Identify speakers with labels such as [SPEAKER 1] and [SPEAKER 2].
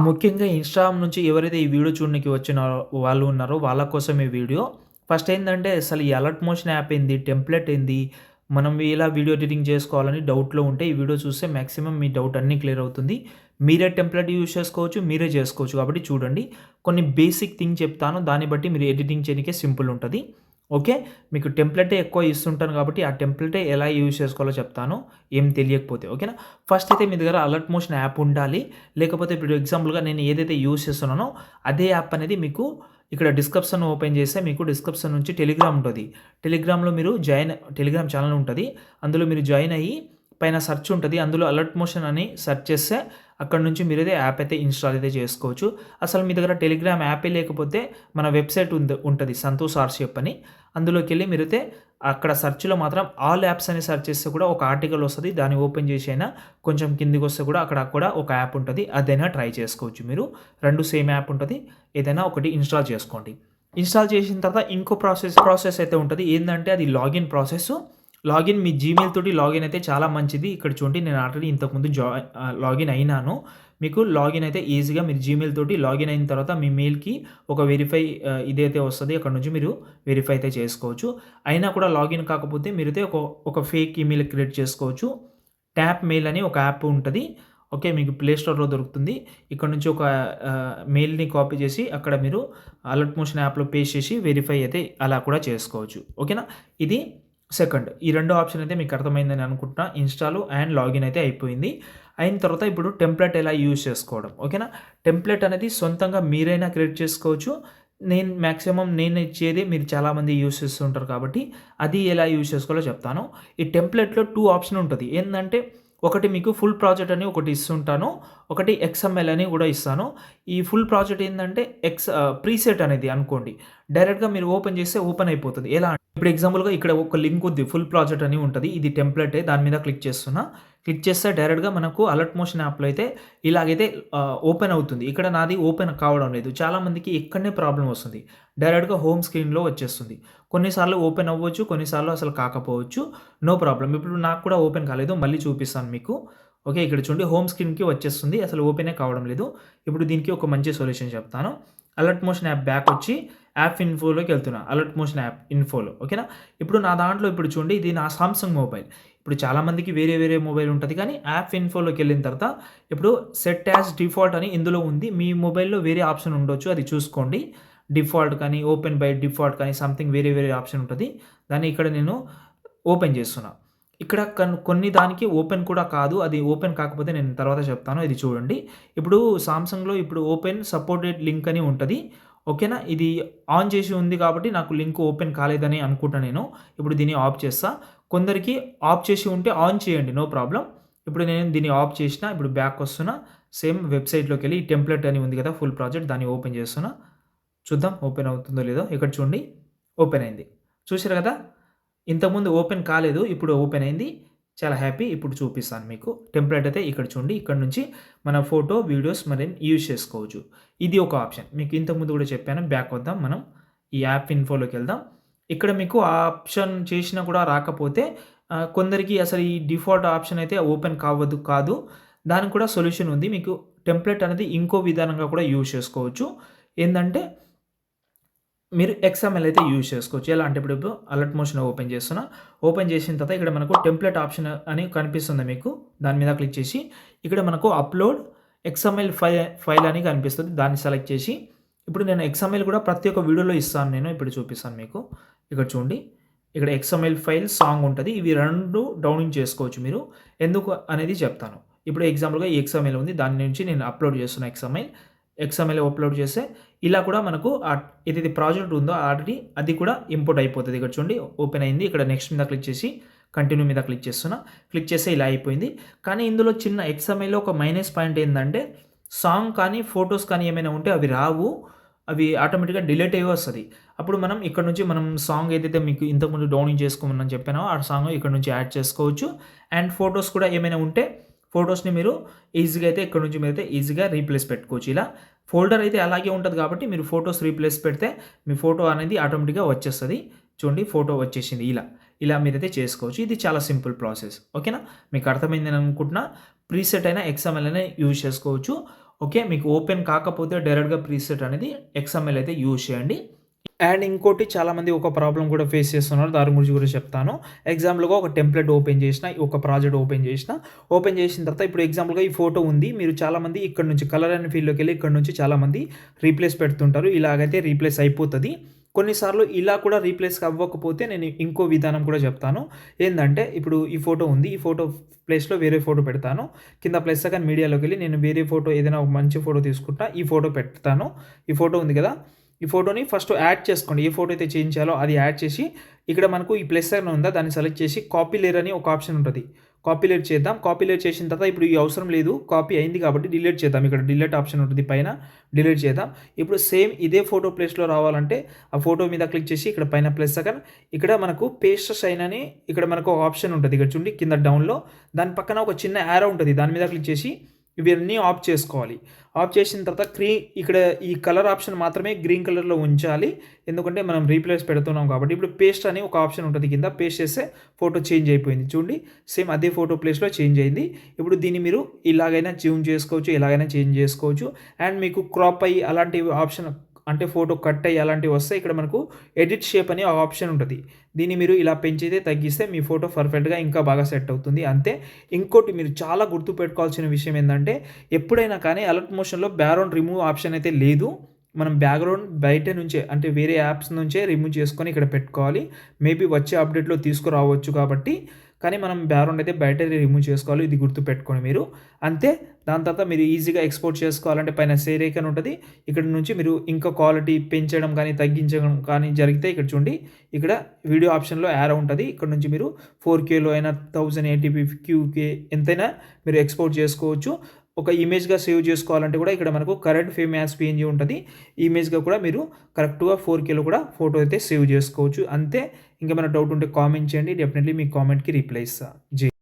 [SPEAKER 1] ముఖ్యంగా ఇన్‌స్టాగ్రామ్ నుంచి ఎవరైతే ఈ వీడియో చూడనీకి వచ్చిన వాళ్ళు ఉన్నారో వాళ్ళ కోసం ఈ వీడియో. ఫస్ట్ ఏందంటే అసలు ఈ అలర్ట్ మోషన్ యాప్ ఏంది? టెంప్లేట్ ఏంది? మనం ఎలా వీడియో ఎడిటింగ్ చేసుకోవాలని డౌట్‌లో ఉంటే ఈ వీడియో చూస్తే మాక్సిమం మీ డౌట్ అన్నీ క్లియర్ అవుతుంది. మీరే టెంప్లేట్ యూజ్ చేసుకోవచ్చు. మీరే చేసుకోవచ్చు. కాబట్టి చూడండి. కొన్ని బేసిక్ థింగ్ చెప్తాను. దాన్ని బట్టి మీరు ఎడిటింగ్ చేయనీకే సింపుల్ ఉంటది. ఓకే. మీకు టెంప్లేటే ఎక్కువ ఇస్తుంటాను కాబట్టి, ఆ టెంప్లేటే ఎలా యూజ్ చేసుకోవాలో చెప్తాను. ఏం తెలియకపోతే. ఓకేనా? ఫస్ట్ అయితే మీ దగ్గర అలర్ట్ మోషన్ యాప్ ఉండాలి. లేకపోతే ఇప్పుడు ఎగ్జాంపుల్‌గా నేను ఏదైతే యూజ్ చేస్తున్నానో అదే యాప్ అనేది మీకు ఇక్కడ డిస్క్రిప్షన్ ఓపెన్ చేస్తే మీకు డిస్క్రిప్షన్ నుంచి టెలిగ్రామ్ ఉంటది. టెలిగ్రామ్‌లో మీరు టెలిగ్రామ్ ఛానెల్ ఉంటది. అందులో మీరు జాయిన్ అయ్యి పైన సెర్చ్ ఉంటది. అందులో అలర్ట్ మోషన్ అని సెర్చ్ చేస్తే అక్కడి నుంచి మీరైతే యాప్ అయితే ఇన్‌స్టాల్ అయితే చేసుకోవచ్చు. అసలు మీ దగ్గర టెలిగ్రామ్ యాపే లేకపోతే మన వెబ్‌సైట్ ఉంటది సంతోష్ ఆర్‌షిప్ అని. అందులోకెళ్ళి మీరైతే అక్కడ సెర్చ్‌లో మాత్రం ఆల్ యాప్స్ అని సెర్చ్ చేస్తే కూడా ఒక ఆర్టికల్ వస్తది. దాన్ని ఓపెన్ చేసి అయినా కొంచెం కిందికొస్తే కూడా అక్కడ కూడా ఒక యాప్ ఉంటది. అదైనా ట్రై చేసుకోవచ్చు మీరు. 2 సేమ్ యాప్ ఉంటది. ఏదైనా ఒకటి ఇన్‌స్టాల్ చేసుకోండి. ఇన్‌స్టాల్ చేసిన తర్వాత ఇంకో ప్రాసెస్ అయితే ఉంటది. ఏందంటే అది లాగిన్ ప్రాసెస్. లాగిన్ మీ జీమెయిల్ తోటి లాగిన్ అయితే చాలా మంచిది. ఇక్కడ చూడండి నేను ఆల్రెడీ ఇంతకుముందు లాగిన్ అయినాను. మీకు లాగిన్ అయితే ఈజీగా మీరు జీమెయిల్ తోటి లాగిన్ అయిన తర్వాత మీ మెయిల్‌కి ఒక వెరిఫై ఇదైతే వస్తది. అక్కడి నుంచి మీరు వెరిఫై అయితే చేసుకోవచ్చు. అయినా కూడా లాగిన్ కాకపోతే మీరైతే ఒక ఫేక్ ఈమెయిల్ క్రియేట్ చేసుకోవచ్చు. ట్యాప్ మెయిల్ అని ఒక యాప్ ఉంటది. ఓకే. మీకు ప్లే స్టోర్‌లో దొరుకుతుంది. ఇక్కడ నుంచి ఒక మెయిల్‌ని కాపీ చేసి అక్కడ మీరు అలర్ట్ మోషన్ యాప్‌లో పేస్ట్ చేసి వెరిఫై అయితే అలా కూడా చేసుకోవచ్చు. ఓకేనా? ఇది సెకండ్. ఈ 2 ఆప్షన్ అయితే మీకు అర్థమైందని అనుకుంటున్నా. ఇన్‌స్టాల్ అండ్ లాగిన్ అయితే అయిపోయింది. అయిన తర్వాత ఇప్పుడు టెంప్లేట్ ఎలా యూజ్ చేసుకోవడం. ఓకేనా? టెంప్లేట్ అనేది సొంతంగా మీరైనా క్రియేట్ చేసుకోవచ్చు. నేను ఇచ్చేది మీరు చాలామంది యూజ్ చేస్తూ ఉంటారు కాబట్టి, అది ఎలా యూజ్ చేసుకోవాలో చెప్తాను. ఈ టెంప్లేట్‌లో 2 ఆప్షన్ ఉంటది. ఏందంటే ఒకటి మీకు ఫుల్ ప్రాజెక్ట్ అని ఒకటి ఇస్తుంటాను. ఒకటి ఎక్స్ఎంఎల్ అని కూడా ఇస్తాను. ఈ ఫుల్ ప్రాజెక్ట్ ఏందంటే ప్రీసెట్ అనేది అనుకోండి. డైరెక్ట్‌గా మీరు ఓపెన్ చేస్తే ఓపెన్ అయిపోతది. ఎలా ఇప్పుడు ఎగ్జాంపుల్‌గా ఇక్కడ ఒక లింక్ ఉంది. ఫుల్ ప్రాజెక్ట్ అని ఉంటది. ఇది టెంప్లేటే. దాని మీద క్లిక్ చేస్తున్నా. క్లిక్ చేస్తే డైరెక్ట్‌గా మనకు అలర్ట్ మోషన్ యాప్‌లో అయితే ఇలాగైతే ఓపెన్ అవుతుంది. ఇక్కడ నాది ఓపెన్ కావడం లేదు. చాలామందికి ఇక్కడనే ప్రాబ్లమ్ వస్తుంది. డైరెక్ట్‌గా హోమ్ స్క్రీన్‌లో వచ్చేస్తుంది. కొన్నిసార్లు ఓపెన్ అవ్వచ్చు. కొన్నిసార్లు అసలు కాకపోవచ్చు. No problem. ఇప్పుడు నాకు కూడా ఓపెన్ కాలేదు. మళ్ళీ చూపిస్తాను మీకు. ఓకే. ఇక్కడ చూడండి హోమ్ స్క్రీన్‌కి వచ్చేస్తుంది. అసలు ఓపెనే కావడం లేదు. ఇప్పుడు దీనికి ఒక మంచి సొల్యూషన్ చెప్తాను. అలర్ట్ మోషన్ యాప్ బ్యాక్ వచ్చి యాప్ ఇన్ఫోలోకి వెళ్తున్నా. అలర్ట్ మోషన్ యాప్ ఇన్ఫోలో. ఓకేనా? ఇప్పుడు నా దాంట్లో ఇప్పుడు చూడండి ఇది నా సామ్సంగ్ మొబైల్. ఇప్పుడు చాలామందికి వేరే వేరే మొబైల్ ఉంటది. కానీ యాప్ ఇన్ఫోలోకెళ్ళిన తర్వాత ఇప్పుడు సెట్ యాస్ డిఫాల్ట్ అని ఇందులో ఉంది. మీ మొబైల్‌లో వేరే ఆప్షన్ ఉండొచ్చు. అది చూసుకోండి. డిఫాల్ట్ కానీ, ఓపెన్ బై డిఫాల్ట్ కానీ సంథింగ్ వేరే వేరే ఆప్షన్ ఉంటది. దాన్ని ఇక్కడ నేను ఓపెన్ చేస్తున్నా. ఇక్కడ కొన్ని దానికి ఓపెన్ కూడా కాదు. అది ఓపెన్ కాకపోతే నేను తర్వాత చెప్తాను. ఇది చూడండి. ఇప్పుడు సామ్సంగ్‌లో ఇప్పుడు ఓపెన్ సపోర్టెడ్ లింక్ అని ఉంటది. ఓకేనా? ఇది ఆన్ చేసి ఉంది కాబట్టి నాకు లింక్ ఓపెన్ కాలేదని అనుకుంటా నేను. ఇప్పుడు దీన్ని ఆఫ్ చేస్తా. కొందరికి ఆఫ్ చేసి ఉంటే ఆన్ చేయండి. No problem. ఇప్పుడు నేను దీన్ని ఆఫ్ చేసినా. ఇప్పుడు బ్యాక్ వస్తున్నా. సేమ్ వెబ్‌సైట్‌లోకెళ్ళి ఈ టెంప్లేట్ అని ఉంది కదా! ఫుల్ ప్రాజెక్ట్ దాన్ని ఓపెన్ చేస్తున్నా. చూద్దాం ఓపెన్ అవుతుందో లేదో. ఇక్కడ చూడండి ఓపెన్ అయింది. చూసారు కదా! ఇంతకుముందు ఓపెన్ కాలేదు. ఇప్పుడు ఓపెన్ అయింది. చాలా హ్యాపీ. ఇప్పుడు చూపిస్తాను మీకు. టెంప్లేట్ అయితే ఇక్కడ చూడండి. ఇక్కడ నుంచి మన ఫోటో, వీడియోస్ మరిన్ని యూజ్ చేసుకోవచ్చు. ఇది ఒక ఆప్షన్. మీకు ఇంతకుముందు కూడా చెప్పాను. బ్యాక్ వద్దాం మనం. ఈ యాప్ ఇన్ఫోలోకి వెళ్దాం. ఇక్కడ మీకు ఆ ఆప్షన్ చేసినా కూడా రాకపోతే కొందరికి అసలు ఈ డిఫాల్ట్ ఆప్షన్ అయితే ఓపెన్ కాదు. దానికి కూడా సొల్యూషన్ ఉంది. మీకు టెంప్లేట్ అనేది ఇంకో విధానంగా కూడా యూజ్ చేసుకోవచ్చు. ఏందంటే మీరు ఎక్స్ఎంఎల్ అయితే యూజ్ చేసుకోవచ్చు. ఎలా అంటే ఇప్పుడు అలర్ట్ మోషన్ ఓపెన్ చేస్తున్నా. ఓపెన్ చేసిన తర్వాత ఇక్కడ మనకు టెంప్లేట్ ఆప్షన్ అని కనిపిస్తుంది మీకు. దాని మీద క్లిక్ చేసి ఇక్కడ మనకు అప్‌లోడ్ ఎక్స్ఎంఎల్ ఫైల్ అని కనిపిస్తది. దాన్ని సెలెక్ట్ చేసి ఇప్పుడు నేను ఎక్స్ఎంఎల్ కూడా ప్రతి ఒక్క వీడియోలో ఇస్తాను నేను. ఇప్పుడు చూపిస్తాను మీకు. ఇక్కడ చూడండి. ఇక్కడ ఎక్స్ఎంఎల్ ఫైల్, సాంగ్ ఉంటది. ఇవి 2 డౌన్లోడ్ చేసుకోవచ్చు మీరు. ఎందుకు అనేది చెప్తాను. ఇప్పుడు ఎగ్జాంపుల్‌గా ఈ ఎక్స్ఎంఎల్ ఉంది. దాని నుంచి నేను అప్‌లోడ్ చేస్తున్నా ఎక్స్ఎంఎల్ అప్‌లోడ్ చేస్తే ఇలా కూడా మనకు ఏదైతే ప్రాజెక్ట్ ఉందో ఆల్రెడీ అది కూడా ఇంపోర్ట్ అయిపోతది. ఇక్కడ చూడండి ఓపెన్ అయింది. ఇక్కడ నెక్స్ట్ మీద క్లిక్ చేసి కంటిన్యూ మీద క్లిక్ చేస్తున్నా. క్లిక్ చేస్తే ఇలా అయిపోయింది. కానీ ఇందులో చిన్న ఎక్స్ఎంఎల్‌లో ఒక మైనస్ పాయింట్ ఏందంటే సాంగ్ కానీ, ఫోటోస్ కానీ ఏమైనా ఉంటే అవి రావు. అవి ఆటోమేటిక్‌గా డిలీట్ అయ్యి వస్తది. అప్పుడు మనం ఇక్కడ నుంచి మనం సాంగ్ ఏదైతే మీకు ఇంతకుముందు డౌన్లోడ్ చేసుకోమని చెప్పానో ఆ సాంగ్ ఇక్కడ నుంచి యాడ్ చేసుకోవచ్చు. అండ్ ఫోటోస్ కూడా ఏమైనా ఉంటే ఫోటోస్‌ని మీరు ఈజీగా అయితే ఇక్కడ నుంచి మీరైతే ఈజీగా రీప్లేస్ పెట్టుకోవచ్చు. ఇలా ఫోల్డర్ అయితే అలాగే ఉంటది కాబట్టి మీరు ఫోటోస్ రీప్లేస్ పెడితే మీ ఫోటో అనేది ఆటోమేటిక్‌గా వచ్చేస్తది. చూడండి ఫోటో వచ్చేసింది ఇలా. ఇలా మీరైతే చేసుకోవచ్చు. ఇది చాలా సింపుల్ ప్రాసెస్. ఓకేనా? మీకు అర్థమైందని అనుకుంటున్నా. ప్రీసెట్ అయిన ఎక్స్ఎంఎల్ అయినా యూజ్ చేసుకోవచ్చు. ఓకే. మీకు ఓపెన్ కాకపోతే డైరెక్ట్‌గా ప్రీసెట్ అనేది ఎక్స్ఎంఎల్ అయితే యూజ్ చేయండి. అండ్ ఇంకోటి చాలామంది ఒక ప్రాబ్లమ్ కూడా ఫేస్ చేస్తున్నారు. దాని గురించి కూడా చెప్తాను. ఎగ్జాంపుల్‌గా ఒక టెంప్లేట్ ఓపెన్ చేసిన, ఒక ప్రాజెక్ట్ ఓపెన్ చేసిన. ఓపెన్ చేసిన తర్వాత ఇప్పుడు ఎగ్జాంపుల్‌గా ఈ ఫోటో ఉంది. మీరు చాలామంది ఇక్కడ నుంచి కలర్ అండ్ ఫీల్డ్‌లోకెళ్ళి ఇక్కడ నుంచి చాలామంది రీప్లేస్ పెడుతుంటారు. ఇలాగైతే రీప్లేస్ అయిపోతది. కొన్నిసార్లు ఇలా కూడా రీప్లేస్ అవ్వకపోతే నేను ఇంకో విధానం కూడా చెప్తాను. ఏందంటే ఇప్పుడు ఈ ఫోటో ఉంది. ఈ ఫోటో ప్లేస్‌లో వేరే ఫోటో పెడతాను. కింద ప్లస్ సెకండ్ మీడియాలోకెళ్ళి నేను వేరే ఫోటో ఏదైనా ఒక మంచి ఫోటో తీసుకుంటా. ఈ ఫోటో పెడతాను. ఈ ఫోటో ఉంది కదా! ఈ ఫోటోని ఫస్ట్ యాడ్ చేసుకోండి. ఏ ఫోటో అయితే చేంజ్ చేయాలో అది యాడ్ చేసి, ఇక్కడ మనకు ఈ ప్లస్ సైన్ ఉందా దాన్ని సెలెక్ట్ చేసి కాపీ లేయర్ అని ఒక ఆప్షన్ ఉంటది. కాపీ లేయర్ చేద్దాం. కాపీ లేయర్ చేసిన తర్వాత ఇప్పుడు ఈ అవసరం లేదు. కాపీ అయింది కాబట్టి డిలీట్ చేద్దాం. ఇక్కడ డిలీట్ ఆప్షన్ ఉంటుంది పైన. డిలీట్ చేద్దాం. ఇప్పుడు సేమ్ ఇదే ఫోటో ప్లేస్‌లో రావాలంటే ఆ ఫోటో మీద క్లిక్ చేసి ఇక్కడ పైన ప్లస్ సెకండ్ ఇక్కడ మనకు పేస్ట్ షైన్ అని ఇక్కడ మనకు ఒక ఆప్షన్ ఉంటది. ఇక్కడ చూడండి కింద డౌన్‌లో దాని పక్కన ఒక చిన్న యారో ఉంటది. దాని మీద క్లిక్ చేసి ఇవన్నీ ఆఫ్ చేసుకోవాలి. ఆఫ్ చేసిన తర్వాత ఇక్కడ ఈ కలర్ ఆప్షన్ మాత్రమే గ్రీన్ కలర్‌లో ఉంచాలి. ఎందుకంటే మనం రీప్లేస్ పెడుతున్నాం కాబట్టి. ఇప్పుడు పేస్ట్ అని ఒక ఆప్షన్ ఉంటది కింద. పేస్ట్ చేస్తే ఫోటో చేంజ్ అయిపోయింది. చూడండి సేమ్ అదే ఫోటో ప్లేస్‌లో చేంజ్ అయింది. ఇప్పుడు దీన్ని మీరు ఇలాగైనా ట్యూన్ చేసుకోవచ్చు. ఎలాగైనా చేంజ్ చేసుకోవచ్చు. అండ్ మీకు క్రాప్ అయ్యి అలాంటి ఆప్షన్ అంటే ఫోటో కట్ అయ్యి అలాంటివి వస్తే ఇక్కడ మనకు ఎడిట్ షేప్ అని ఒక ఆప్షన్ ఉంటది. దీన్ని మీరు ఇలా పెంచితే తగ్గిస్తే మీ ఫోటో పర్ఫెక్ట్‌గా ఇంకా బాగా సెట్ అవుతుంది. అంతే. ఇంకోటి మీరు చాలా గుర్తుపెట్టుకోవాల్సిన విషయం ఏందంటే ఎప్పుడైనా కానీ అలర్ట్ మోషన్‌లో బ్యాక్‌గ్రౌండ్ రిమూవ్ ఆప్షన్ అయితే లేదు. మనం బ్యాక్‌గ్రౌండ్ బయట నుంచే అంటే వేరే యాప్స్ నుంచే రిమూవ్ చేసుకొని ఇక్కడ పెట్టుకోవాలి. మేబీ వచ్చే అప్డేట్‌లో తీసుకురావచ్చు కాబట్టి కానీ మనం బ్యాక్‌గ్రౌండ్ అయితే బయట రిమూవ్ చేసుకోవాలి. ఇది గుర్తుపెట్టుకోండి మీరు. అంతే. దాని తర్వాత మీరు ఈజీగా ఎక్స్‌పోర్ట్ చేసుకోవాలంటే పైన షేర్ ఐకాన్ ఉంటది. ఇక్కడ నుంచి మీరు ఇంకా క్వాలిటీ పెంచడం కానీ, తగ్గించడం కానీ జరిగితే ఇక్కడ చూడండి. ఇక్కడ వీడియో ఆప్షన్‌లో యారో ఉంటది. ఇక్కడ నుంచి మీరు 4Kలో అయినా 1080p, QK ఎంతైనా మీరు ఎక్స్‌పోర్ట్ చేసుకోవచ్చు. ఒక ఇమేజ్‌గా సేవ్ చేసుకోవాలంటే కూడా ఇక్కడ మనకు కరెంట్ ఫేమ్ యాస్ పీఎన్‌జీ ఉంటది. ఇమేజ్‌గా కూడా మీరు కరెక్ట్‌గా 4Kలో కూడా ఫోటో అయితే సేవ్ చేసుకోవచ్చు. అంతే. ఇంకేమైనా డౌట్ ఉంటే కామెంట్ చేయండి. డెఫినెట్‌లీ మీ కామెంట్‌కి రిప్లై ఇస్తా.